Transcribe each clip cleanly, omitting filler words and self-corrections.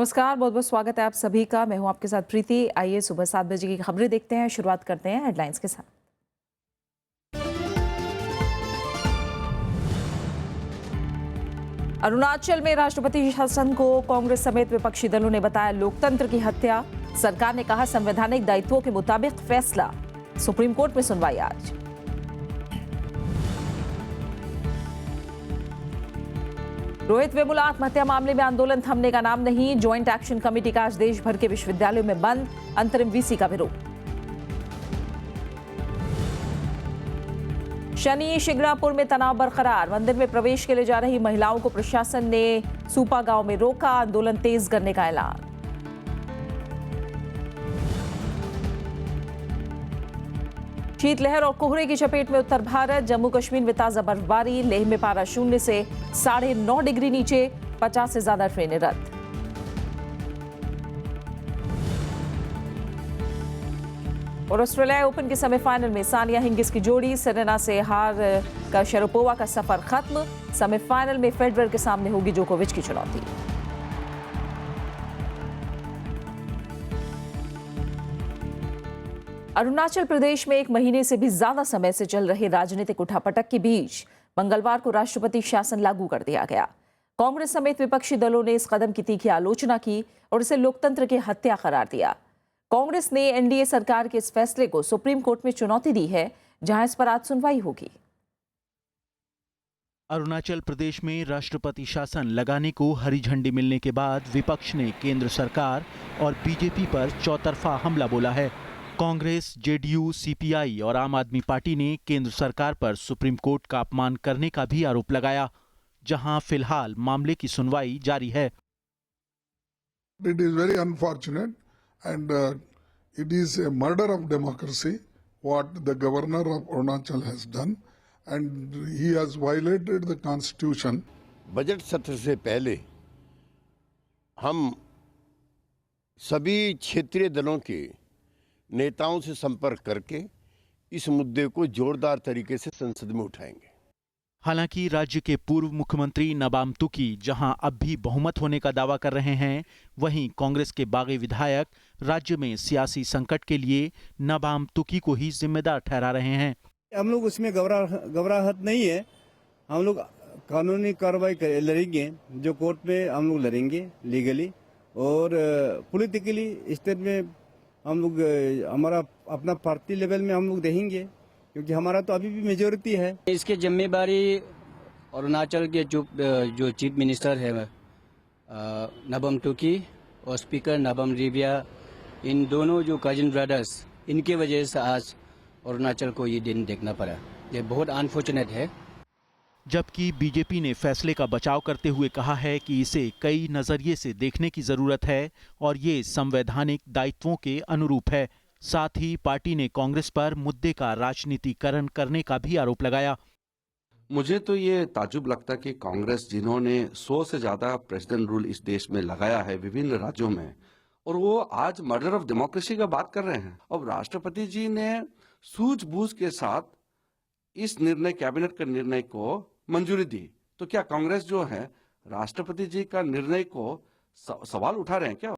नमस्कार, बहुत बहुत स्वागत है आप सभी का। मैं हूं आपके साथ प्रीति। आइए सुबह 7 बजे की खबरें देखते हैं। शुरुआत करते हैं हेडलाइंस के साथ। अरुणाचल में राष्ट्रपति शासन को कांग्रेस समेत विपक्षी दलों ने बताया लोकतंत्र की हत्या। सरकार ने कहा संवैधानिक दायित्वों के मुताबिक फैसला। सुप्रीम कोर्ट में सुनवाई आज। रोहित वेमुला आत्महत्या मामले में आंदोलन थमने का नाम नहीं। ज्वाइंट एक्शन कमेटी का आज देश भर के विश्वविद्यालयों में बंद। अंतरिम वीसी का विरोध। शनि शिंगणापुर में तनाव बरकरार। मंदिर में प्रवेश के लिए जा रही महिलाओं को प्रशासन ने सूपा गांव में रोका। आंदोलन तेज करने का ऐलान। शीतलहर और कोहरे की चपेट में उत्तर भारत। जम्मू कश्मीर में ताजा बर्फबारी। लेह में पारा शून्य से 9.5 डिग्री नीचे। 50 से ज्यादा ट्रेनें रद्द। और ऑस्ट्रेलिया ओपन के सेमीफाइनल में सानिया हिंगिस की जोड़ी सेरेना से हार का शरापोवा का सफर खत्म। सेमीफाइनल में फेडरर के सामने होगी जोकोविच की चुनौती। अरुणाचल प्रदेश में 1 महीने से भी ज्यादा समय से चल रहे राजनीतिक उठापटक के बीच मंगलवार को राष्ट्रपति शासन लागू कर दिया गया। कांग्रेस समेत विपक्षी दलों ने इस कदम की तीखी आलोचना की और इसे लोकतंत्र की हत्या करार दिया। कांग्रेस ने एनडीए सरकार के इस फैसले को सुप्रीम कोर्ट में चुनौती दी है, जहां इस पर आज सुनवाई होगी। अरुणाचल प्रदेश में राष्ट्रपति शासन लगाने को हरी झंडी मिलने के बाद विपक्ष ने केंद्र सरकार और बीजेपी पर चौतरफा हमला बोला है। कांग्रेस, जेडीयू, सीपीआई और आम आदमी पार्टी ने केंद्र सरकार पर सुप्रीम कोर्ट का अपमान करने का भी आरोप लगाया, जहां फिलहाल मामले की सुनवाई जारी है। It is very unfortunate and it is a murder of democracy what the governor of Arunachal has done and he has violated the constitution. Budget सत्र से पहले हम सभी क्षेत्रीय दलों के नेताओं से संपर्क करके इस मुद्दे को जोरदार तरीके से संसद में उठाएंगे। हालांकि राज्य के पूर्व मुख्यमंत्री नबाम तुकी जहां अब भी बहुमत होने का दावा कर रहे हैं, वहीं कांग्रेस के बागी विधायक राज्य में सियासी संकट के लिए नबाम तुकी को ही जिम्मेदार ठहरा रहे हैं। हम लोग उसमें घबराहट नहीं है। हम लोग कानूनी कार्रवाई लड़ेंगे, जो कोर्ट में हम लोग लड़ेंगे लीगली और पॉलिटिकली स्टेट में हम लोग हमारा अपना पार्टी लेवल में हम लोग देखेंगे, क्योंकि हमारा तो अभी भी मेजोरिटी है। इसकी जिम्मेदारी अरुणाचल के जो चीफ मिनिस्टर है नबम तुकी और स्पीकर नबम रिबिया, इन दोनों जो कजिन ब्रदर्स, इनकी वजह से आज अरुणाचल को ये दिन देखना पड़ा। ये बहुत अनफॉर्चुनेट है। जबकि बीजेपी ने फैसले का बचाव करते हुए कहा है कि इसे कई नजरिए से देखने की जरूरत है और ये संवैधानिक दायित्वों के अनुरूप है। साथ ही पार्टी ने कांग्रेस पर मुद्दे का राजनीतिकरण करने का भी आरोप लगाया। मुझे तो ये ताजुब लगता कि कांग्रेस, जिन्होंने 100 से ज्यादा प्रेसिडेंट रूल इस देश में लगाया है विभिन्न राज्यों में, और वो आज मर्डर ऑफ डेमोक्रेसी का बात कर रहे हैं। अब राष्ट्रपति जी ने सूझबूझ के साथ इस निर्णय, कैबिनेट के निर्णय को मंजूरी दी, तो क्या कांग्रेस जो है राष्ट्रपति जी का निर्णय को सवाल उठा रहे हैं क्या?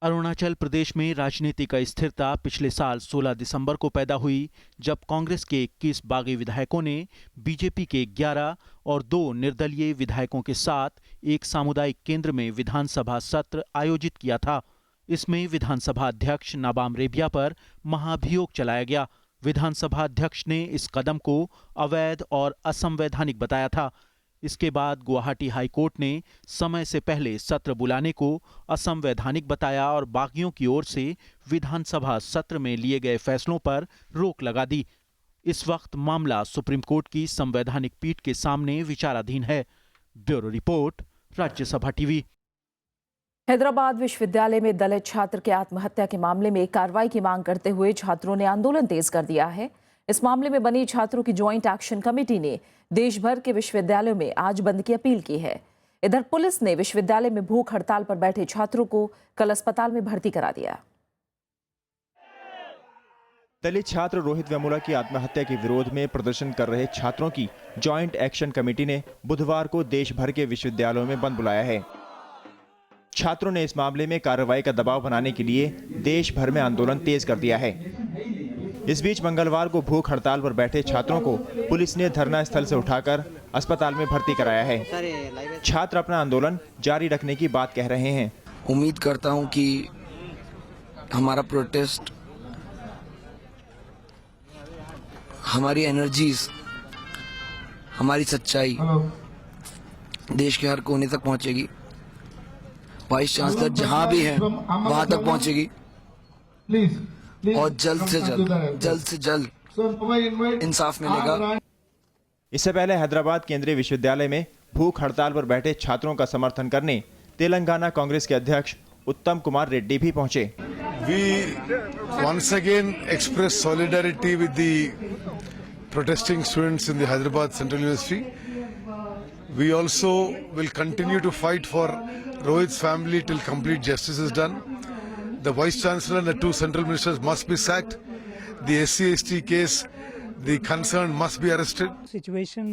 अरुणाचल प्रदेश में राजनीतिक अस्थिरता पिछले साल 16 दिसंबर को पैदा हुई, जब कांग्रेस के 21 बागी विधायकों ने बीजेपी के 11 और 2 निर्दलीय विधायकों के साथ एक सामुदायिक केंद्र में विधानसभा सत्र आयोजित किया था। इसमें विधानसभा अध्यक्ष नबाम रेबिया पर महाभियोग चलाया गया। विधानसभा अध्यक्ष ने इस कदम को अवैध और असंवैधानिक बताया था। इसके बाद गुवाहाटी हाईकोर्ट ने समय से पहले सत्र बुलाने को असंवैधानिक बताया और बागियों की ओर से विधानसभा सत्र में लिए गए फैसलों पर रोक लगा दी। इस वक्त मामला सुप्रीम कोर्ट की संवैधानिक पीठ के सामने विचाराधीन है। Bureau report, Rajya Sabha TV. Hyderabad विश्वविद्यालय में दलित छात्र के आत्महत्या के मामले में कार्रवाई की मांग करते हुए छात्रों ने आंदोलन तेज कर दिया है। इस मामले में बनी छात्रों की ज्वाइंट एक्शन कमेटी ने देश भर के विश्वविद्यालयों में आज बंद की अपील की है। इधर पुलिस ने विश्वविद्यालय में भूख हड़ताल पर बैठे छात्रों को कल अस्पताल में भर्ती करा दिया। दलित छात्र रोहित वेमुला की आत्महत्या के विरोध में प्रदर्शन कर रहे छात्रों की ज्वाइंट एक्शन कमेटी ने बुधवार को देश भर के विश्वविद्यालयों में बंद बुलाया है। छात्रों ने इस मामले में कार्रवाई का दबाव बनाने के लिए देश भर में आंदोलन तेज कर दिया है। इस बीच मंगलवार को भूख हड़ताल पर बैठे छात्रों को पुलिस ने धरना स्थल से उठाकर अस्पताल में भर्ती कराया है। छात्र अपना आंदोलन जारी रखने की बात कह रहे हैं। उम्मीद करता हूं कि हमारा प्रोटेस्ट, हमारी एनर्जीज, हमारी सच्चाई देश के हर कोने तक पहुंचेगी। वाइस चांसलर जहां भी हैं वहां तक पहुंचेगी और जल्द से जल्द इंसाफ मिलेगा। इससे पहले हैदराबाद केंद्रीय विश्वविद्यालय में भूख हड़ताल पर बैठे छात्रों का समर्थन करने तेलंगाना कांग्रेस के अध्यक्ष उत्तम कुमार रेड्डी भी पहुंचे। We once again express solidarity with the protesting students in the Hyderabad Central University. We also will continue to fight for Rohit's family till complete justice is done. The Vice Chancellor and the two Central Ministers must be sacked. The SC/ST case, the concerned must be arrested.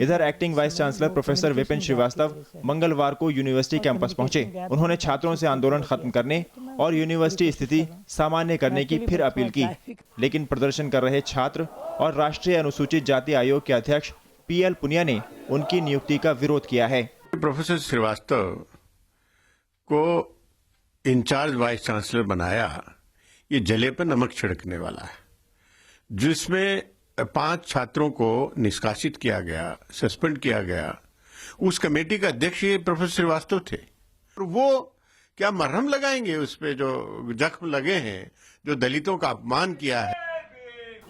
इधर acting vice chancellor professor Vipin Srivastava मंगलवार को university campus पहुंचे। उन्होंने छात्रों से आंदोलन खत्म करने और यूनिवर्सिटी स्थिति सामान्य करने की फिर अपील की, लेकिन प्रदर्शन कर रहे छात्र और राष्ट्रीय अनुसूचित जाति आयोग के अध्यक्ष PL पुनिया ने उनकी नियुक्ति का विरोध किया है। प्रोफेसर श्रीवास्तव को इंचार्ज वाइस चांसलर बनाया, ये जले पर नमक छिड़कने वाला है, जिसमें 5 छात्रों को निष्कासित किया गया, सस्पेंड किया गया। उस कमेटी का अध्यक्ष ये प्रोफेसर श्रीवास्तव थे। वो क्या मरहम लगाएंगे उस पे जो जख्म लगे हैं, जो दलितों का अपमान किया है।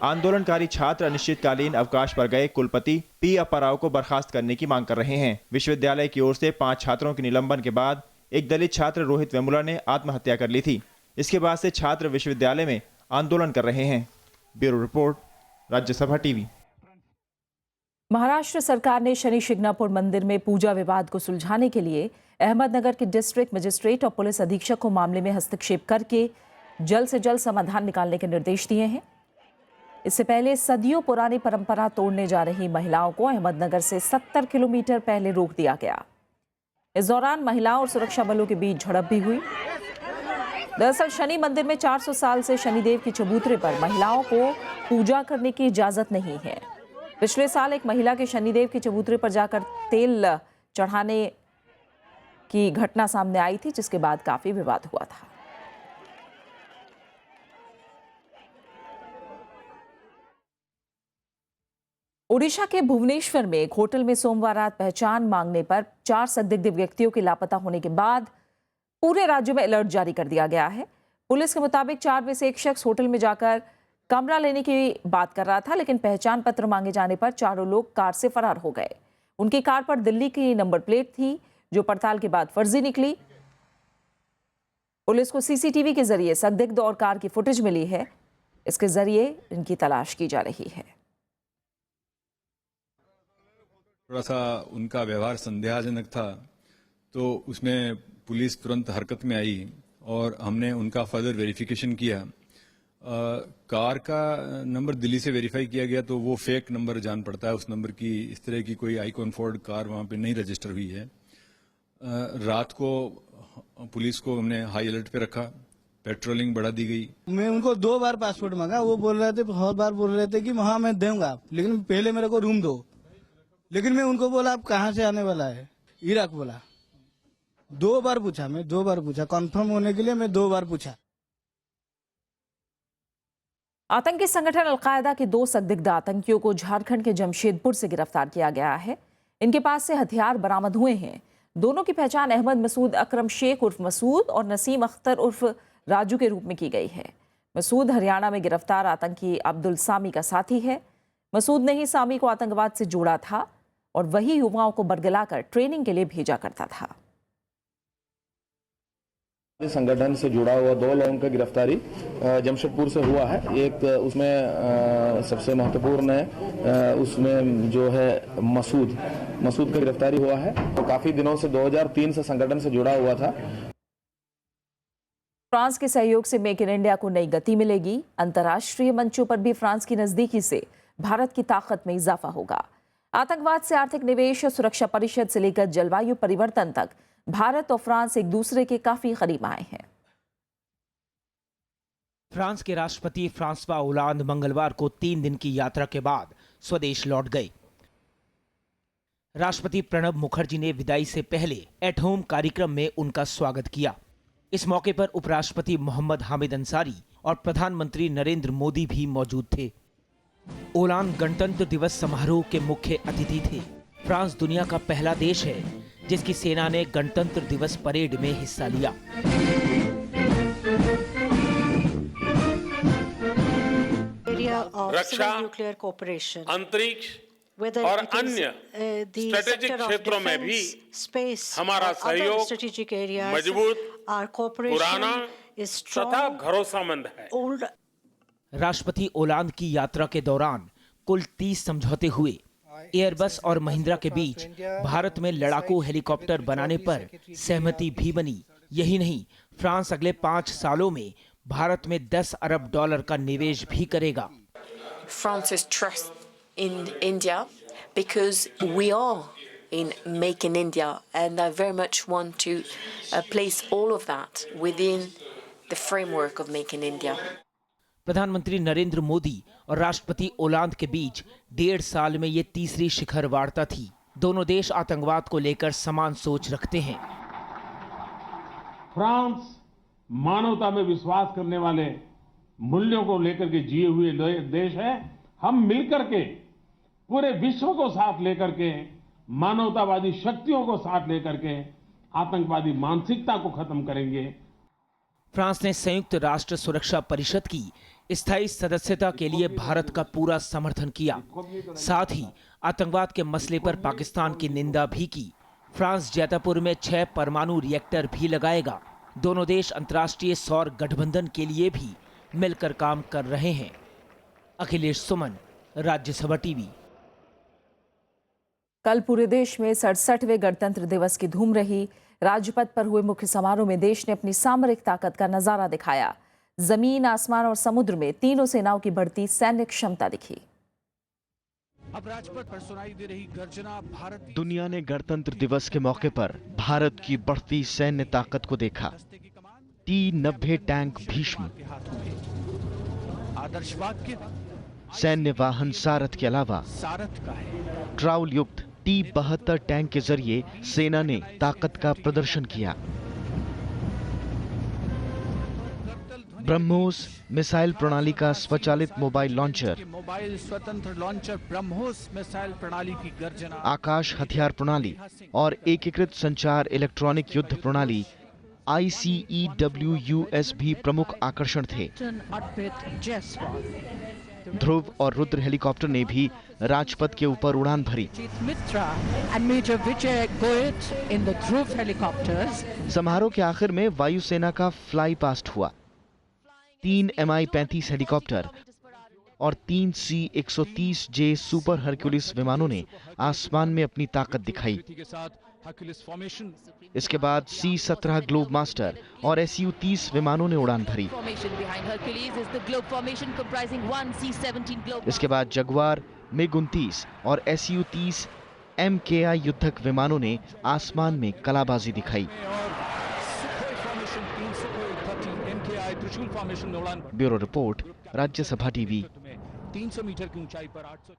आंदोलनकारी छात्र अनिश्चितकालीन अवकाश पर गए कुलपति P अप्पा राव को बर्खास्त करने की मांग कर रहे हैं। विश्वविद्यालय की ओर से 5 छात्रों के निलंबन के बाद एक दलित छात्र रोहित वेमुला ने आत्महत्या कर ली थी। इसके बाद से छात्र विश्वविद्यालय में आंदोलन कर रहे हैं। Bureau report, Rajya Sabha TV. Maharashtra सरकार ने शनि शिंगणापुर मंदिर में पूजा विवाद को सुलझाने के लिए अहमदनगर के डिस्ट्रिक्ट मजिस्ट्रेट और पुलिस अधीक्षक को मामले में हस्तक्षेप करके जल्द से जल्द समाधान निकालने के निर्देश दिए हैं। इससे पहले सदियों पुरानी परंपरा तोड़ने जा रही महिलाओं को अहमदनगर से 70 किलोमीटर पहले रोक दिया गया। इस दौरान महिलाओं और सुरक्षा बलों के बीच झड़प भी हुई। दरअसल शनि मंदिर में 400 साल से शनिदेव की चबूतरे पर महिलाओं को पूजा करने की इजाजत नहीं है। पिछले साल एक महिला के शनिदेव के चबूतरे पर जाकर तेल चढ़ाने की घटना सामने आई थी, जिसके बाद काफी विवाद हुआ था। ओडिशा के भुवनेश्वर में एक होटल में सोमवार रात पहचान मांगने पर 4 संदिग्ध व्यक्तियों के लापता होने के बाद पूरे राज्य में अलर्ट जारी कर दिया गया है। पुलिस के मुताबिक 4 में से एक शख्स होटल में जाकर कमरा लेने की बात कर रहा था, लेकिन पहचान पत्र मांगे जाने पर चारों लोग कार से फरार हो गए। उनकी कार पर दिल्ली की नंबर प्लेट थी, जो पड़ताल के बाद फर्जी निकली। पुलिस को सीसीटीवी के जरिए संदिग्ध और कार की फुटेज मिली है। इसके जरिए इनकी तलाश की जा रही है। थोड़ा सा उनका व्यवहार संदेहजनक था, तो उसमें पुलिस तुरंत हरकत में आई और हमने उनका फर्दर वेरिफिकेशन किया। कार का नंबर दिल्ली से वेरीफाई किया गया तो वो फेक नंबर जान पड़ता है। उस नंबर की इस तरह की कोई आइकॉन फोर्ड कार वहां पे नहीं रजिस्टर हुई है। रात को पुलिस को हमने हाई अलर्ट पे रखा, पेट्रोलिंग बढ़ा दी गई। मैं उनको 2 बार पासपोर्ट मांगा, वो बोल रहे थे, बहुत बार बोल रहे थे कि वहाँ मैं दूंगा, लेकिन पहले मेरे को रूम दो। लेकिन मैं उनको बोला आप कहाँ से आने वाला है, इराक बोला। 2 बार पूछा, मैं 2 बार पूछा, कंफर्म होने के लिए मैं 2 बार पूछा। आतंकी संगठन अलकायदा के 2 संदिग्ध आतंकियों को झारखंड के जमशेदपुर से गिरफ्तार किया गया है। इनके पास से हथियार बरामद हुए हैं। दोनों की पहचान अहमद मसूद अकरम शेख उर्फ मसूद और नसीम अख्तर उर्फ राजू के रूप में की गई है। मसूद हरियाणा में गिरफ्तार आतंकी अब्दुल सामी का साथी है। मसूद ने ही सामी को आतंकवाद से जोड़ा था और वही युवाओं को बरगलाकर ट्रेनिंग के लिए भेजा करता था। संगठन से जुड़ा हुआ 2 लोगों की गिरफ्तारी जमशेदपुर से हुआ है। एक उसमें सबसे महत्वपूर्ण है, उसमें जो है मसूद की गिरफ्तारी हुआ है। तो काफी दिनों से 2003 से संगठन से जुड़ा हुआ था। फ्रांस के सहयोग से मेक इन इंडिया को नई गति मिलेगी। अंतर्राष्ट्रीय मंचों पर भी फ्रांस की नजदीकी से भारत की ताकत में इजाफा होगा। आतंकवाद से आर्थिक निवेश, सुरक्षा परिषद से लेकर जलवायु परिवर्तन तक भारत और फ्रांस एक दूसरे के काफी करीब आए हैं। फ्रांस के राष्ट्रपति फ्रांसवा ओलांद मंगलवार को 3 दिन की यात्रा के बाद स्वदेश लौट गए। राष्ट्रपति प्रणब मुखर्जी ने विदाई से पहले एट होम कार्यक्रम में उनका स्वागत किया। इस मौके पर उपराष्ट्रपति मोहम्मद हामिद अंसारी और प्रधानमंत्री नरेंद्र मोदी भी मौजूद थे। ओलांद गणतंत्र दिवस समारोह के मुख्य अतिथि थे। फ्रांस दुनिया का पहला देश है जिसकी सेना ने गणतंत्र दिवस परेड में हिस्सा लिया। रक्षा, अंतरिक्ष और अन्य स्ट्रेटेजिक क्षेत्रों में भी हमारा सहयोग मजबूत, पुराना तथा भरोसेमंद है। राष्ट्रपति ओलांद की यात्रा के दौरान कुल 30 समझौते हुए। एयरबस और महिंद्रा के बीच भारत में लड़ाकू हेलीकॉप्टर बनाने पर सहमति भी बनी। यही नहीं, फ्रांस अगले 5 सालों में भारत में $10 अरब का निवेश भी करेगा। France's trust in India because we are in Make in India, and I very much want to place all of that within the framework of Make in India. प्रधानमंत्री नरेंद्र मोदी और राष्ट्रपति ओलांद के बीच 1.5 साल में ये तीसरी शिखर वार्ता थी। दोनों देश आतंकवाद को लेकर समान सोच रखते हैं। फ्रांस मानवता में विश्वास करने वाले मूल्यों को लेकर के जिए हुए देश है। हम मिलकर के पूरे विश्व को साथ लेकर के, मानवतावादी शक्तियों को साथ लेकर के आतंकवादी मानसिकता को खत्म करेंगे। फ्रांस ने संयुक्त राष्ट्र सुरक्षा परिषद की स्थायी सदस्यता के लिए भारत का पूरा समर्थन किया। साथ ही आतंकवाद के मसले पर पाकिस्तान की निंदा भी की। फ्रांस जैतापुर में 6 परमाणु रिएक्टर भी लगाएगा। दोनों देश अंतर्राष्ट्रीय सौर गठबंधन के लिए भी मिलकर काम कर रहे हैं। अखिलेश सुमन, राज्यसभा टीवी। कल पूरे देश में 67वें गणतंत्र दिवस की धूम रही। राजपथ पर हुए मुख्य समारोह में देश ने अपनी सामरिक ताकत का नजारा दिखाया। जमीन, आसमान और समुद्र में तीनों सेनाओं की बढ़ती सैन्य क्षमता दिखी। अब राजपथ पर सुनाई दे रही गर्जना भारत। दुनिया ने गणतंत्र दिवस के मौके पर भारत की बढ़ती सैन्य ताकत को देखा। T-90 टैंक भीष्म, आदर्शवाद के सैन्य वाहन सारथ के अलावा ट्राउल युक्त T-72 टैंक के जरिए सेना ने ताकत का प्रदर्शन किया। ब्रह्मोस मिसाइल प्रणाली का स्वचालित मोबाइल लॉन्चर, मोबाइल स्वतंत्र लॉन्चर ब्रह्मोस मिसाइल प्रणाली की गर्जना, आकाश हथियार प्रणाली और एकीकृत संचार इलेक्ट्रॉनिक युद्ध प्रणाली ICEWUS भी प्रमुख आकर्षण थे। ध्रुव और रुद्र हेलीकॉप्टर ने भी राजपथ के ऊपर उड़ान भरी। समारोह के आखिर में वायुसेना का फ्लाई पास्ट हुआ। 3 Mi-35 हेलीकॉप्टर और 3 C-130J सुपर हरक्यूलिस विमानों ने आसमान में अपनी ताकत दिखाई। इसके बाद C-17 ग्लोब मास्टर और Su-30 विमानों ने उड़ान भरी। इसके बाद जगुआर, MiG-29 और Su-30 MKI युद्धक विमानों ने आसमान में कलाबाजी दिखाई। Bureau report, Rajya Sabha TV. 300 metre की ऊंचाई पर 800।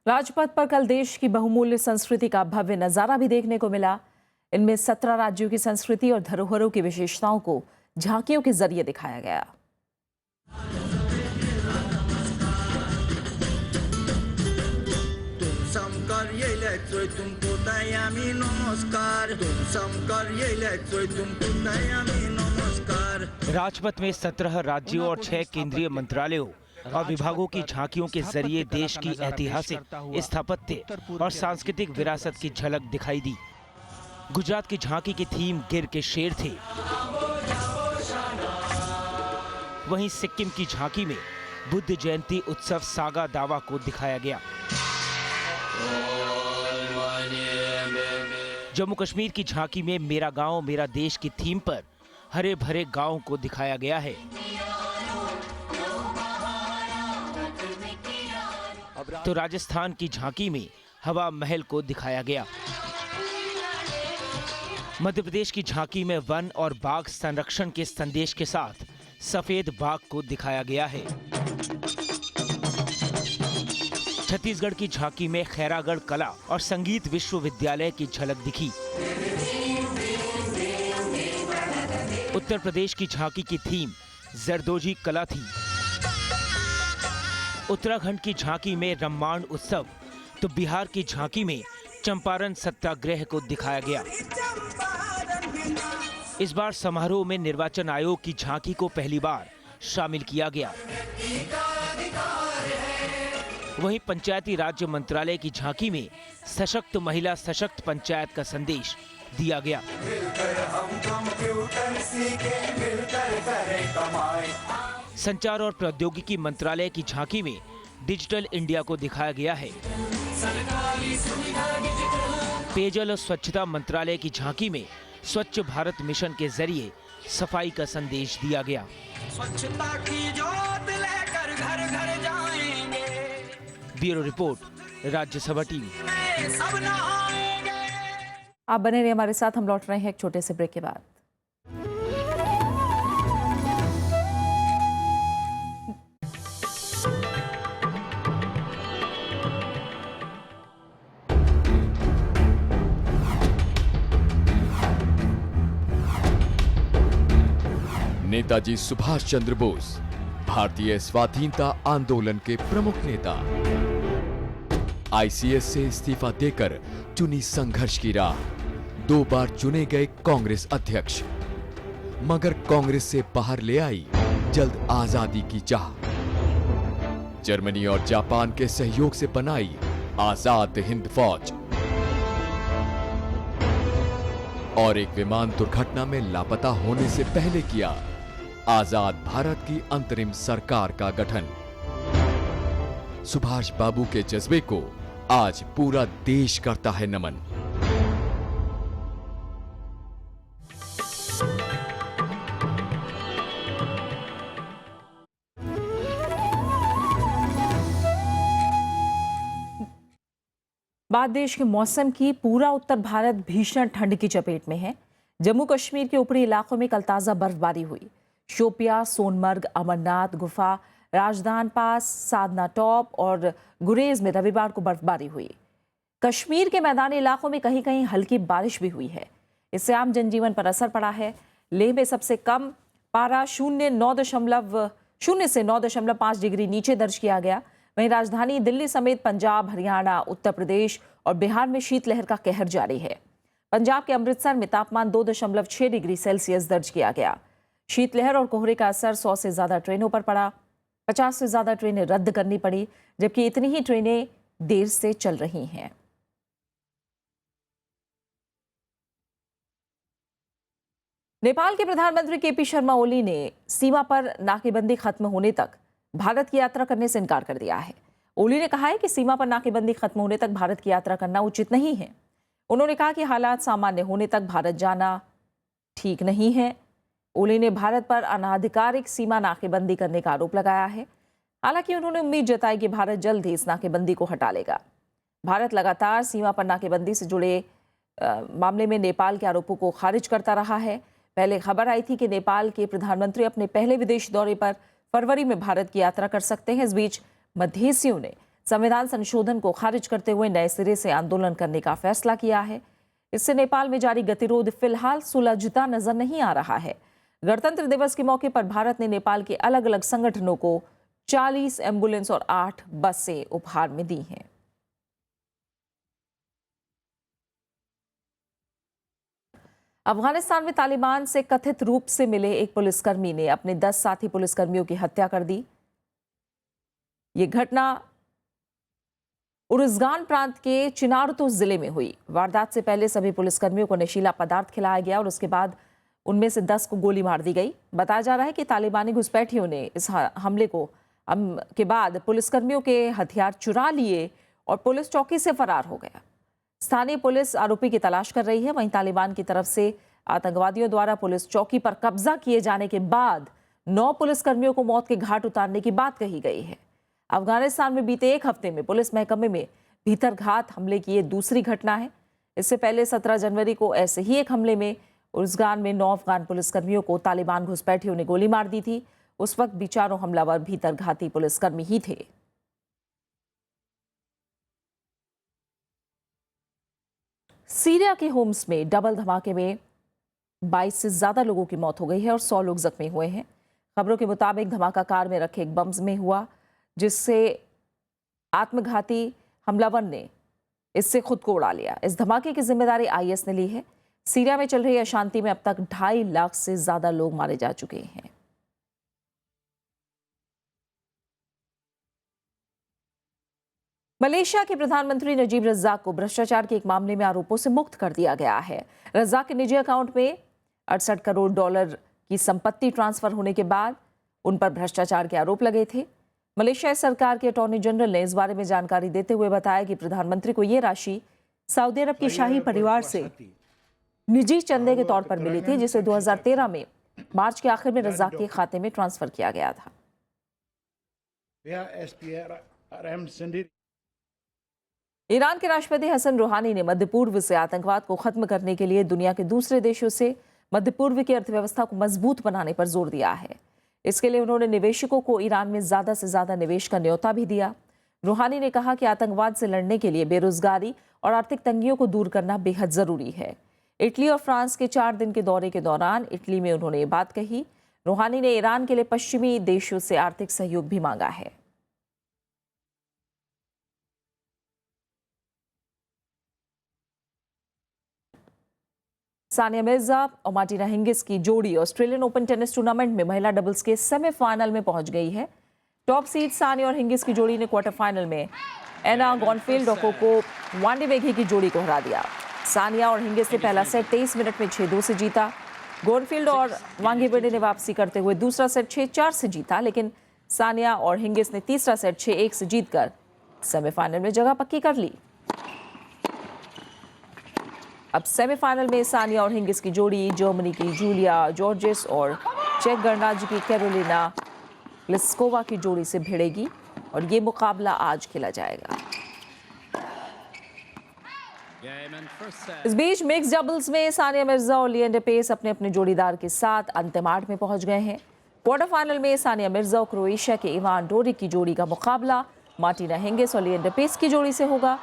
राजपथ पर कल देश की बहुमूल्य संस्कृति का भव्य नजारा भी देखने को मिला। इनमें 17 राज्यों की संस्कृति और धरोहरों की विशेषताओं को झांकियों के जरिए दिखाया गया। राजपथ में 17 राज्यों और 6 केंद्रीय मंत्रालयों और विभागों की झांकियों के जरिए देश की ऐतिहासिक, स्थापत्य और सांस्कृतिक विरासत की झलक दिखाई दी। गुजरात की झांकी की थीम गिर के शेर थे। वहीं सिक्किम की झांकी में बुद्ध जयंती उत्सव सागा दावा को दिखाया गया। जम्मू कश्मीर की झांकी में मेरा गांव मेरा देश की थीम पर हरे भरे गांव को दिखाया गया है। तो राजस्थान की झांकी में हवा महल को दिखाया गया। मध्य प्रदेश की झांकी में वन और बाघ संरक्षण के संदेश के साथ सफेद बाघ को दिखाया गया है। छत्तीसगढ़ की झांकी में खैरागढ़ कला और संगीत विश्वविद्यालय की झलक दिखी। उत्तर प्रदेश की झांकी की थीम जरदोजी कला थी। उत्तराखंड की झांकी में रम्माण उत्सव तो बिहार की झांकी में चंपारण सत्याग्रह को दिखाया गया। इस बार समारोह में निर्वाचन आयोग की झांकी को पहली बार शामिल किया गया। वहीं पंचायती राज्य मंत्रालय की झांकी में सशक्त महिला सशक्त पंचायत का संदेश दिया गया। संचार और प्रौद्योगिकी मंत्रालय की झांकी में डिजिटल इंडिया को दिखाया गया है। पेयजल और स्वच्छता मंत्रालय की झांकी में स्वच्छ भारत मिशन के जरिए सफाई का संदेश दिया गया। स्वच्छता की ज्योत लेकर घर घर जाएंगे। Bureau report, Rajya Sabha TV. आप बने रहिए हमारे साथ, हम लौट रहे हैं एक छोटे से ब्रेक के बाद। नेताजी सुभाष चंद्र बोस, भारतीय स्वाधीनता आंदोलन के प्रमुख नेता, आईसीएस से इस्तीफा देकर चुनी संघर्ष की राह। 2 बार चुने गए कांग्रेस अध्यक्ष, मगर कांग्रेस से बाहर ले आई जल्द आजादी की चाह। जर्मनी और जापान के सहयोग से बनाई आजाद हिंद फौज और एक विमान दुर्घटना में लापता होने से पहले किया आजाद भारत की अंतरिम सरकार का गठन। सुभाष बाबू के जज्बे को आज पूरा देश करता है नमन। बाद देश के मौसम की, पूरा उत्तर भारत भीषण ठंड की चपेट में है। जम्मू कश्मीर के ऊपरी इलाकों में कल ताजा बर्फबारी हुई। शोपिया, सोनमर्ग, अमरनाथ गुफा, राजधान पास, साधना टॉप और गुरेज में रविवार को बर्फबारी हुई। कश्मीर के मैदानी इलाकों में कहीं कहीं हल्की बारिश भी हुई है। इससे आम जनजीवन पर असर पड़ा है। लेह में सबसे कम पारा 0 से 9.5 डिग्री नीचे दर्ज किया गया। वहीं राजधानी दिल्ली समेत पंजाब, हरियाणा, उत्तर प्रदेश और बिहार में शीतलहर का कहर जारी है। पंजाब के अमृतसर में तापमान 2.6 डिग्री सेल्सियस दर्ज किया गया। शीतलहर और कोहरे का असर 100 से ज्यादा ट्रेनों पर पड़ा। 50 से ज्यादा ट्रेनें रद्द करनी पड़ी, जबकि इतनी ही ट्रेनें देर से चल रही हैं। नेपाल के प्रधानमंत्री केपी शर्मा ओली ने सीमा पर नाकेबंदी खत्म होने तक भारत की यात्रा करने से इनकार कर दिया है। ओली ने कहा है कि सीमा पर नाकेबंदी खत्म होने तक भारत की यात्रा करना उचित नहीं है। उन्होंने कहा कि हालात सामान्य होने तक भारत जाना ठीक नहीं है। ओली ने भारत पर अनाधिकारिक सीमा नाकेबंदी करने का आरोप लगाया है। हालांकि उन्होंने उम्मीद जताई कि भारत जल्द ही इस नाकेबंदी को हटा लेगा। भारत लगातार सीमा पर नाकेबंदी से जुड़े मामले में नेपाल के आरोपों को खारिज करता रहा है। पहले खबर आई थी कि नेपाल के प्रधानमंत्री अपने पहले विदेश दौरे पर फरवरी में भारत की यात्रा कर सकते हैं। इस बीच मध्येसियों ने संविधान संशोधन को खारिज करते हुए नए सिरे से आंदोलन करने का फैसला किया है। इससे नेपाल में जारी गतिरोध फिलहाल सुलझता नजर नहीं आ रहा है। गणतंत्र दिवस के मौके पर भारत ने नेपाल के अलग अलग संगठनों को 40 एम्बुलेंस और 8 बसें उपहार में दी हैं। अफगानिस्तान में तालिबान से कथित रूप से मिले एक पुलिसकर्मी ने अपने 10 साथी पुलिसकर्मियों की हत्या कर दी। ये घटना उरुज़गान प्रांत के चिनारतु जिले में हुई। वारदात से पहले सभी पुलिसकर्मियों को नशीला पदार्थ खिलाया गया और उसके बाद उनमें से 10 को गोली मार दी गई। बताया जा रहा है कि तालिबानी घुसपैठियों ने इस हमले के बाद पुलिसकर्मियों के हथियार चुरा लिए और पुलिस चौकी से फरार हो गया। स्थानीय पुलिस आरोपी की तलाश कर रही है। वहीं तालिबान की तरफ से आतंकवादियों द्वारा पुलिस चौकी पर कब्जा किए जाने के बाद 9 पुलिसकर्मियों को मौत के घाट उतारने की बात कही गई है। अफगानिस्तान में बीते एक हफ्ते में पुलिस महकमे में भीतरघात हमले की ये दूसरी घटना है। इससे पहले 17 जनवरी को ऐसे ही एक हमले में उर्जगान में 9 अफगान पुलिसकर्मियों को तालिबान घुसपैठियों ने गोली मार दी थी। उस वक्त भी चारों हमलावर भीतर घाती पुलिसकर्मी ही थे। सीरिया के होम्स में डबल धमाके में 22 से ज्यादा लोगों की मौत हो गई है और 100 लोग जख्मी हुए हैं। खबरों के मुताबिक धमाका कार में रखे एक बम में हुआ, जिससे आत्मघाती हमलावर ने इससे खुद को उड़ा लिया। इस धमाके की जिम्मेदारी आईएस ने ली है। सीरिया में चल रही अशांति में अब तक 2.5 लाख से ज्यादा लोग मारे जा चुके हैं। मलेशिया के प्रधानमंत्री नजीब रज़ाक को भ्रष्टाचार के एक मामले में आरोपों से मुक्त कर दिया गया है। रज़ाक के निजी अकाउंट में 68 करोड़ डॉलर की संपत्ति ट्रांसफर होने के बाद उन पर भ्रष्टाचार के आरोप लगे थे। मलेशिया सरकार के अटॉर्नी जनरल ने इस बारे में जानकारी देते हुए बताया कि प्रधानमंत्री को ये राशि सऊदी अरब के शाही परिवार से निजी चंदे के तौर पर मिली थी, जिसे 2013 में मार्च के आखिर में रज़ाक के खाते में ट्रांसफर किया गया था। ईरान के राष्ट्रपति हसन रूहानी ने मध्य पूर्व से आतंकवाद को खत्म करने के लिए दुनिया के दूसरे देशों से मध्य पूर्व की अर्थव्यवस्था को मजबूत बनाने पर जोर दिया है। इसके लिए उन्होंने निवेशकों को ईरान में ज्यादा से ज्यादा निवेश का न्योता भी दिया। रूहानी ने कहा कि आतंकवाद से लड़ने के लिए बेरोजगारी और आर्थिक तंगियों को दूर करना बेहद जरूरी है। इटली और फ्रांस के 4 दिन के दौरे के दौरान इटली में उन्होंने ये बात कही। रूहानी ने ईरान के लिए पश्चिमी देशों से आर्थिक सहयोग भी मांगा है। सानिया मिर्जा और मार्टिना हिंगिस की जोड़ी ऑस्ट्रेलियन ओपन टेनिस टूर्नामेंट में महिला डबल्स के सेमीफाइनल में पहुंच गई है। टॉप सीड सानिया और हिंगिस की जोड़ी ने क्वार्टर फाइनल में एना गॉनफील्ड और कोको वांडेवेगी की जोड़ी को हरा दिया। सानिया और हिंगिस ने पहला सेट 23 मिनट में 6-2 से जीता। गॉनफील्ड और वांडेवेगी ने वापसी करते हुए दूसरा सेट 6-4 से जीता, लेकिन सानिया और हिंगिस ने तीसरा सेट 6-1 से जीतकर सेमीफाइनल में जगह पक्की कर ली। अब सेमीफाइनल में सानिया और हिंगिस की जोड़ी जर्मनी की जूलिया जॉर्जेस और चेक गणराज्य की कैरोलिना प्लिस्कोवा की जोड़ी से भिड़ेगी और ये मुकाबला आज खेला जाएगा। इस बीच मिक्स डबल्स में सानिया मिर्जा और लिएंडर पेस अपने अपने जोड़ीदार के साथ अंतिम 8 में पहुंच गए हैं। क्वार्टर फाइनल में सानिया मिर्जा और क्रोएशिया के इवान डोरिक की जोड़ी का मुकाबला मार्टिना हिंगिस और लिएंडर पेस की जोड़ी से होगा।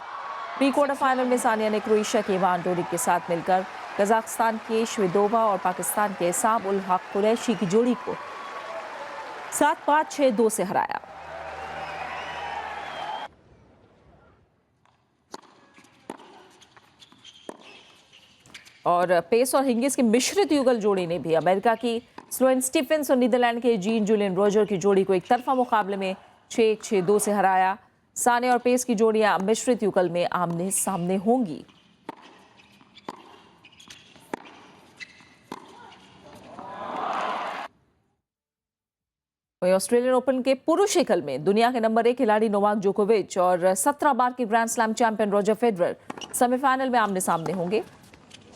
प्री क्वार्टर फाइनल में सानिया ने क्रोएशिया के इवान डोरिक के साथ मिलकर कजाकिस्तान के श्वेदोवा और पाकिस्तान के साब उल हक कुरैशी की जोड़ी को 7-5, 6-2 से हराया। और पेस और हिंगिस की मिश्रित युगल जोड़ी ने भी अमेरिका की स्लोएन स्टीफेंस और नीदरलैंड के जीन जुलियन रोजर की जोड़ी को एक तरफा मुकाबले में 6-1, 6-2 से हराया। सानिया और पेस की जोड़ियां मिश्रित युगल में आमने सामने होंगी। वहीं ऑस्ट्रेलियन ओपन के पुरुष एकल में दुनिया के नंबर 1 खिलाड़ी नोवाक जोकोविच और 17 बार के grand slam champion Roger Federer semifinal में आमने सामने होंगे।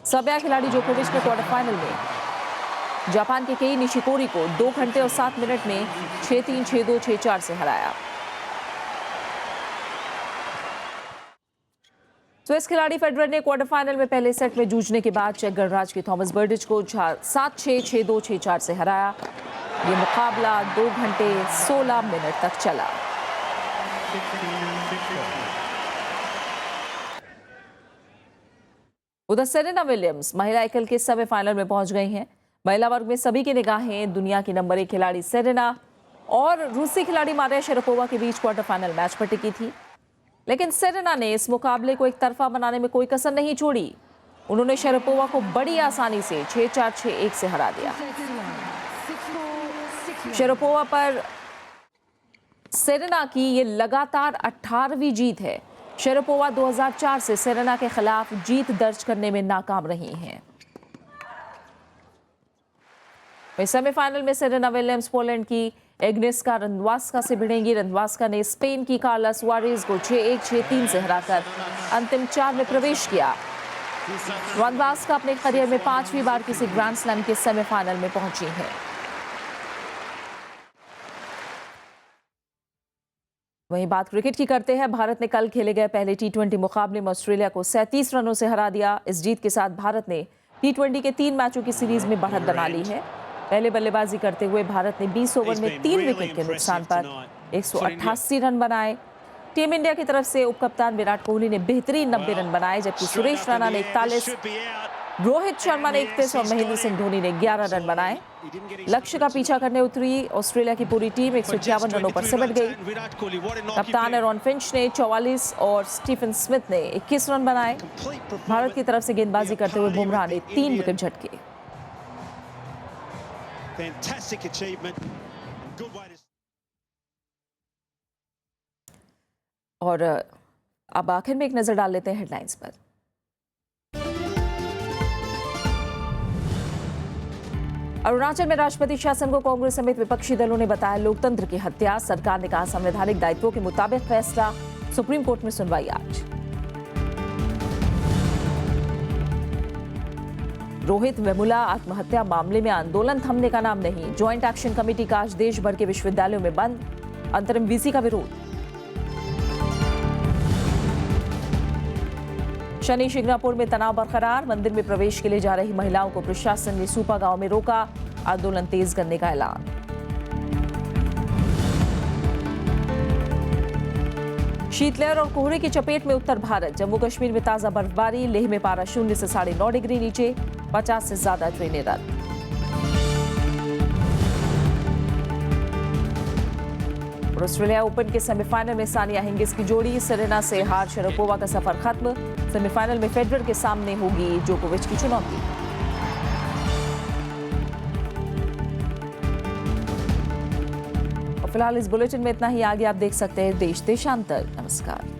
सर्बिया खिलाड़ी जोकोविच ने क्वार्टर फाइनल में जापान के केई निशिकोरी को 2 घंटे और 7 मिनट में 6-3, 6-2, 6-4 से हराया। स्विस खिलाड़ी फेडरर ने क्वार्टर फाइनल में पहले सेट में जूझने के बाद चेक गणराज्य के थॉमस बर्डिच को 7-6, 6-2, 6-4 से हराया। ये मुकाबला 2 घंटे 16 मिनट तक चला। उधर सेरेना विलियम्स महिला एकल के सेमीफाइनल में पहुंच गई हैं। महिला वर्ग में सभी की निगाहें दुनिया की नंबर 1 खिलाड़ी सेरेना और रूसी खिलाड़ी मारिया शरापोवा के बीच क्वार्टर फाइनल मैच पर टिकी थी, लेकिन सेरेना ने इस मुकाबले को एक तरफा बनाने में कोई कसर नहीं छोड़ी। उन्होंने शरापोवा को बड़ी आसानी से 6-4, 6-1 से हरा दिया। शरापोवा पर सेरेना की ये लगातार 18वीं जीत है। शरापोवा 2004 से सेरेना के खिलाफ जीत दर्ज करने में नाकाम रही हैं। सेमीफाइनल में सेरेना विलियम्स पोलैंड की एग्नेस्का रंद्वास्का से भिड़ेंगी। रंद्वास्का ने स्पेन की कार्ला सुआरेज को 6-1, 6-3 से हराकर अंतिम 4 में प्रवेश किया। रंद्वास्का अपने करियर में 5वीं बार किसी ग्रैंड स्लैम के सेमीफाइनल में पहुंची है। वहीं बात क्रिकेट की करते हैं। भारत ने कल खेले गए पहले टी20 मुकाबले में ऑस्ट्रेलिया को 37 रनों से हरा दिया। इस जीत के साथ भारत ने टी20 के 3 मैचों की सीरीज में बढ़त बना ली है। पहले बल्लेबाजी करते हुए भारत ने 20 ओवर में 3 विकेट के नुकसान पर 188 रन बनाए। टीम इंडिया की तरफ से उपकप्तान विराट कोहली ने बेहतरीन 90 रन बनाए, जबकि सुरेश रैना ने 41, रोहित शर्मा ने 31 और महेंद्र सिंह धोनी ने 11 रन बनाए। लक्ष्य का पीछा करने उतरी ऑस्ट्रेलिया की पूरी टीम 151 रनों पर सिमट गई। कप्तान एरॉन फिंच ने 44 और स्टीफन स्मिथ ने 21 रन बनाए। भारत की तरफ से गेंदबाजी करते हुए बुमराह ने 3 विकेट झटके। और अब आखिर में एक नजर डाल लेते हैं हेडलाइंस पर। अरुणाचल में राष्ट्रपति शासन को कांग्रेस समेत विपक्षी दलों ने बताया लोकतंत्र की हत्या। सरकार ने कहा संवैधानिक दायित्वों के मुताबिक फैसला। सुप्रीम कोर्ट में सुनवाई आज। रोहित वेमुला आत्महत्या मामले में आंदोलन थमने का नाम नहीं। ज्वाइंट एक्शन कमेटी का आज देश भर के विश्वविद्यालयों में बंद। अंतरिम वीसी का विरोध। शनि शिंगणापुर में तनाव बरकरार। मंदिर में प्रवेश के लिए जा रही महिलाओं को प्रशासन ने सूपा गांव में रोका। आंदोलन तेज करने का ऐलान। शीतलहर और कोहरे की चपेट में उत्तर भारत। जम्मू कश्मीर में ताजा बर्फबारी। लेह में पारा 0 से 9.5 डिग्री नीचे। 50 से ज्यादा ट्रेनें रद्द। और ऑस्ट्रेलिया ओपन के सेमीफाइनल में सानिया हिंगिस की जोड़ी सेरेना से हार शरापोवा का सफर खत्म। सेमीफाइनल में फेडरर के सामने होगी जोकोविच की चुनौती। और फिलहाल इस बुलेटिन में इतना ही। आगे आप देश देशांतर। नमस्कार।